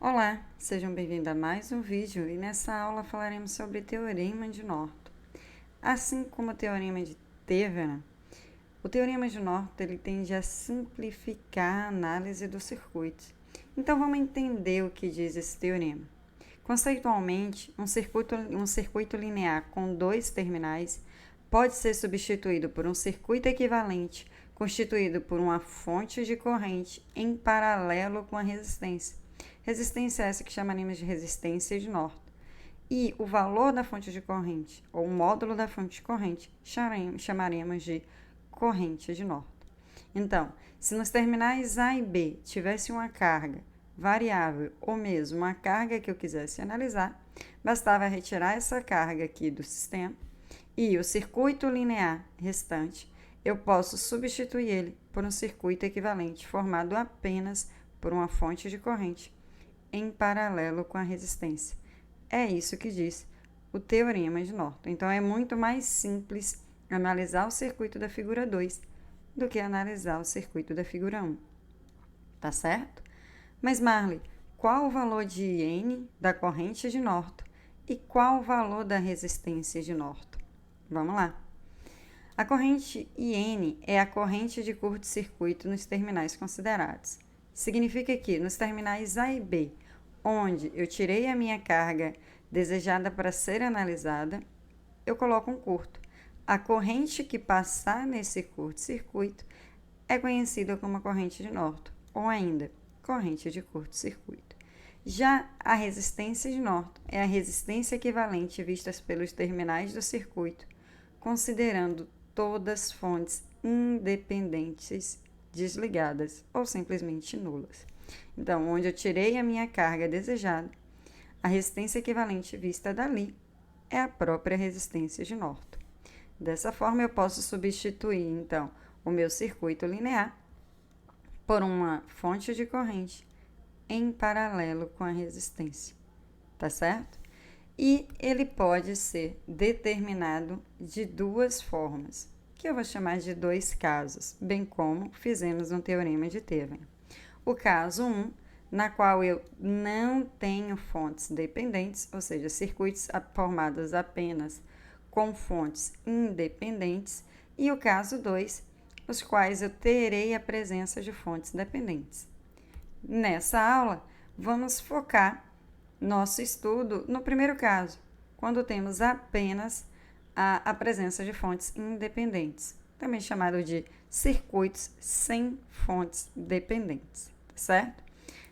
Olá, sejam bem-vindos a mais um vídeo e nessa aula falaremos sobre Teorema de Norton. Assim como o Teorema de Thevenin, o Teorema de Norton ele tende a simplificar a análise do circuito. Então vamos entender o que diz esse teorema. Conceitualmente, um circuito linear com dois terminais pode ser substituído por um circuito equivalente constituído por uma fonte de corrente em paralelo com a resistência. Resistência essa que chamaremos de resistência de Norton. E o valor da fonte de corrente, ou o módulo da fonte de corrente, chamaremos de corrente de Norton. Então, se nos terminais A e B tivesse uma carga variável ou mesmo uma carga que eu quisesse analisar, bastava retirar essa carga aqui do sistema e o circuito linear restante, eu posso substituir ele por um circuito equivalente formado apenas por uma fonte de corrente em paralelo com a resistência. É isso que diz o Teorema de Norton. Então, é muito mais simples analisar o circuito da figura 2 do que analisar o circuito da figura 1. Tá certo? Mas, Marley, qual o valor de N da corrente de Norton e qual o valor da resistência de Norton? Vamos lá. A corrente IN é a corrente de curto-circuito nos terminais considerados. Significa que nos terminais A e B, onde eu tirei a minha carga desejada para ser analisada, eu coloco um curto. A corrente que passar nesse curto-circuito é conhecida como a corrente de Norton, ou ainda corrente de curto-circuito. Já a resistência de Norton é a resistência equivalente vistas pelos terminais do circuito, considerando todas fontes independentes desligadas ou simplesmente nulas. Então, onde eu tirei a minha carga desejada, a resistência equivalente vista dali é a própria resistência de Norton. Dessa forma, eu posso substituir, então, o meu circuito linear por uma fonte de corrente em paralelo com a resistência, tá certo? E ele pode ser determinado de duas formas, que eu vou chamar de dois casos, bem como fizemos no Teorema de Thevenin. O caso 1, na qual eu não tenho fontes dependentes, ou seja, circuitos formados apenas com fontes independentes, e o caso 2, os quais eu terei a presença de fontes dependentes. Nessa aula, vamos focar nosso estudo no primeiro caso, quando temos apenas a presença de fontes independentes, também chamado de circuitos sem fontes dependentes, certo?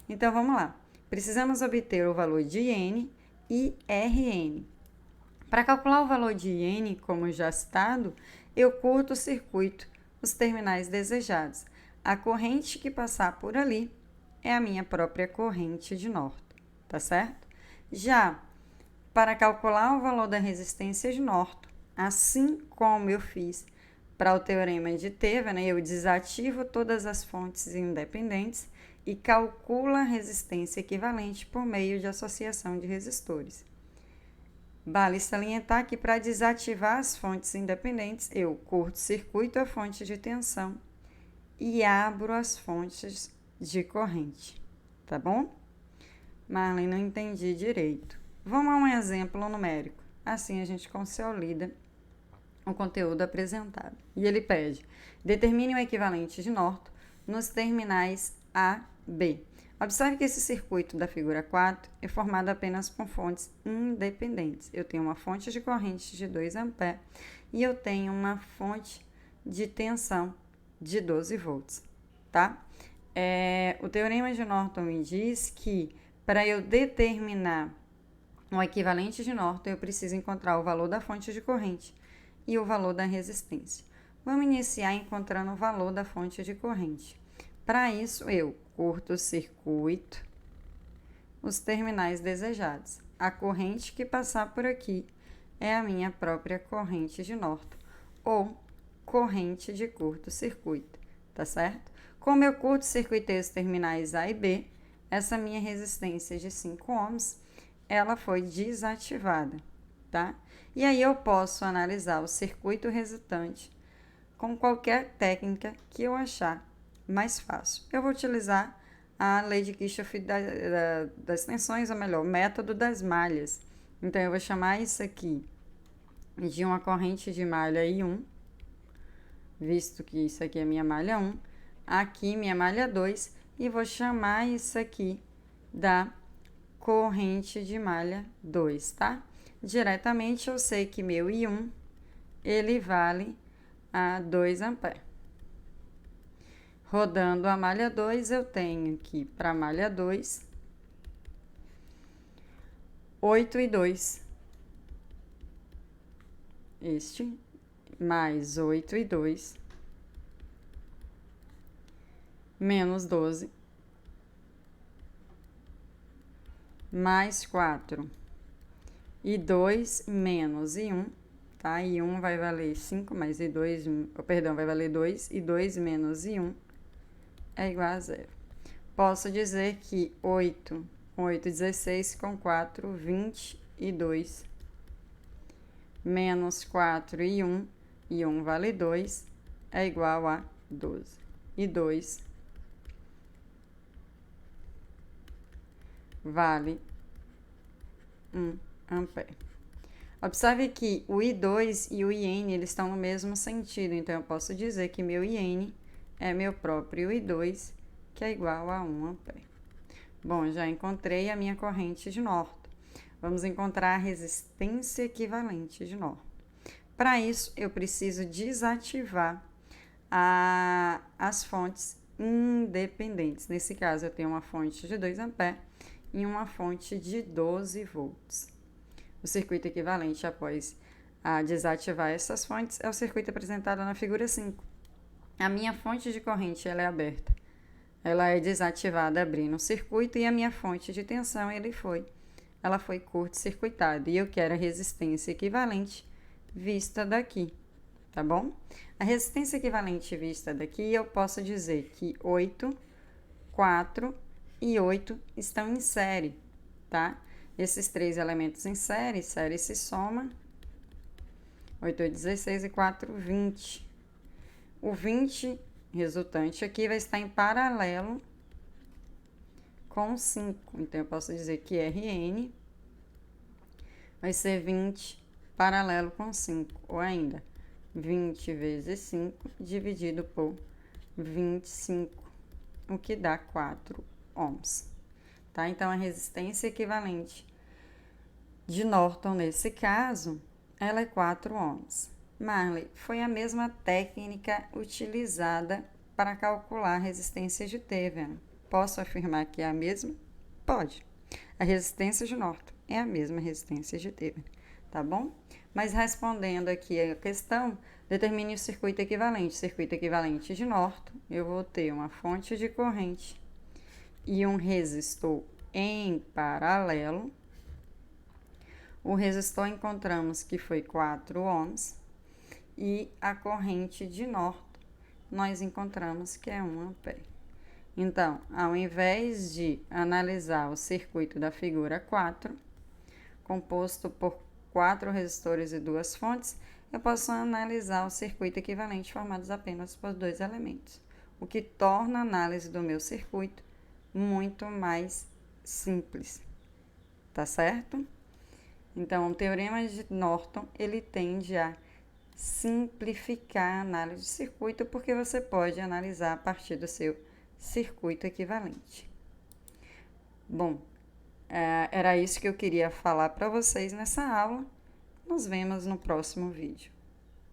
Então, vamos lá. Precisamos obter o valor de N e Rn. Para calcular o valor de N, como já citado, eu curto o circuito, os terminais desejados. A corrente que passar por ali é a minha própria corrente de Norton, tá certo? Já para calcular o valor da resistência de Norton, assim como eu fiz para o Teorema de Thevenin, eu desativo todas as fontes independentes e calculo a resistência equivalente por meio de associação de resistores. Vale salientar que para desativar as fontes independentes, eu curto-circuito a fonte de tensão e abro as fontes de corrente, tá bom? Marlene, não entendi direito. Vamos a um exemplo numérico, assim a gente consolida o conteúdo apresentado. E ele pede, determine o equivalente de Norton nos terminais A, B. Observe que esse circuito da figura 4 é formado apenas com fontes independentes. Eu tenho uma fonte de corrente de 2 A e eu tenho uma fonte de tensão de 12 volts, tá? O Teorema de Norton me diz que para eu determinar um equivalente de Norton, eu preciso encontrar o valor da fonte de corrente e o valor da resistência. Vamos iniciar encontrando o valor da fonte de corrente. Para isso, eu curto-circuito os terminais desejados. A corrente que passar por aqui é a minha própria corrente de Norton, ou corrente de curto-circuito, tá certo? Como eu curto-circuitei os terminais A e B, essa minha resistência de 5 ohms, ela foi desativada, tá? E aí eu posso analisar o circuito resultante com qualquer técnica que eu achar mais fácil. Eu vou utilizar a lei de Kirchhoff das tensões, ou melhor, o método das malhas. Então, eu vou chamar isso aqui de uma corrente de malha I1, visto que isso aqui é minha malha 1, aqui minha malha 2, e vou chamar isso aqui da corrente de malha 2, tá? Diretamente eu sei que meu I1, ele vale a 2 amperes. Rodando a malha 2, eu tenho aqui para a malha 2, 8 e 2. Este, mais 8 e 2, menos 12, mais 4 e 2, menos I1, tá? I1 vai valer 5, mais I2, perdão, vai valer 2, e 2 menos I1 é igual a 0. Posso dizer que 8, 16, com 4, 22, menos 4 e 1 vale 2, é igual a 12. E 2 vale 1 ampere. Observe que o I2 e o IN, eles estão no mesmo sentido, então eu posso dizer que meu IN é meu próprio I2, que é igual a 1 ampere. Bom, já encontrei a minha corrente de Norton. Vamos encontrar a resistência equivalente de Norton. Para isso, eu preciso desativar as fontes independentes. Nesse caso, eu tenho uma fonte de 2 amperes e uma fonte de 12 volts. O circuito equivalente após desativar essas fontes é o circuito apresentado na figura 5. A minha fonte de corrente ela é aberta. Ela é desativada abrindo o circuito e a minha fonte de tensão ela foi curto-circuitada. E eu quero a resistência equivalente vista daqui, tá bom? A resistência equivalente vista daqui, eu posso dizer que 8, 4 e 8 estão em série, tá? Esses três elementos em série se soma. 8, 8, 16 e 4, 20. O 20 resultante aqui vai estar em paralelo com 5. Então, eu posso dizer que Rn vai ser 20 paralelo com 5. Ou ainda, 20 vezes 5 dividido por 25, o que dá 4 ohms. Tá? Então, a resistência equivalente de Norton, nesse caso, ela é 4 ohms. Marley, foi a mesma técnica utilizada para calcular a resistência de Thevenin. Posso afirmar que é a mesma? Pode. A resistência de Norton é a mesma resistência de Thevenin, tá bom? Mas respondendo aqui a questão, determine o circuito equivalente. Circuito equivalente de Norton, eu vou ter uma fonte de corrente e um resistor em paralelo. O resistor encontramos que foi 4 ohms. E a corrente de Norton, nós encontramos que é 1 ampere. Então, ao invés de analisar o circuito da figura 4, composto por 4 resistores e 2 fontes, eu posso analisar o circuito equivalente formados apenas por 2 elementos, o que torna a análise do meu circuito muito mais simples. Tá certo? Então, o teorema de Norton, ele tende a simplificar a análise de circuito, porque você pode analisar a partir do seu circuito equivalente. Bom, era isso que eu queria falar para vocês nessa aula. Nos vemos no próximo vídeo.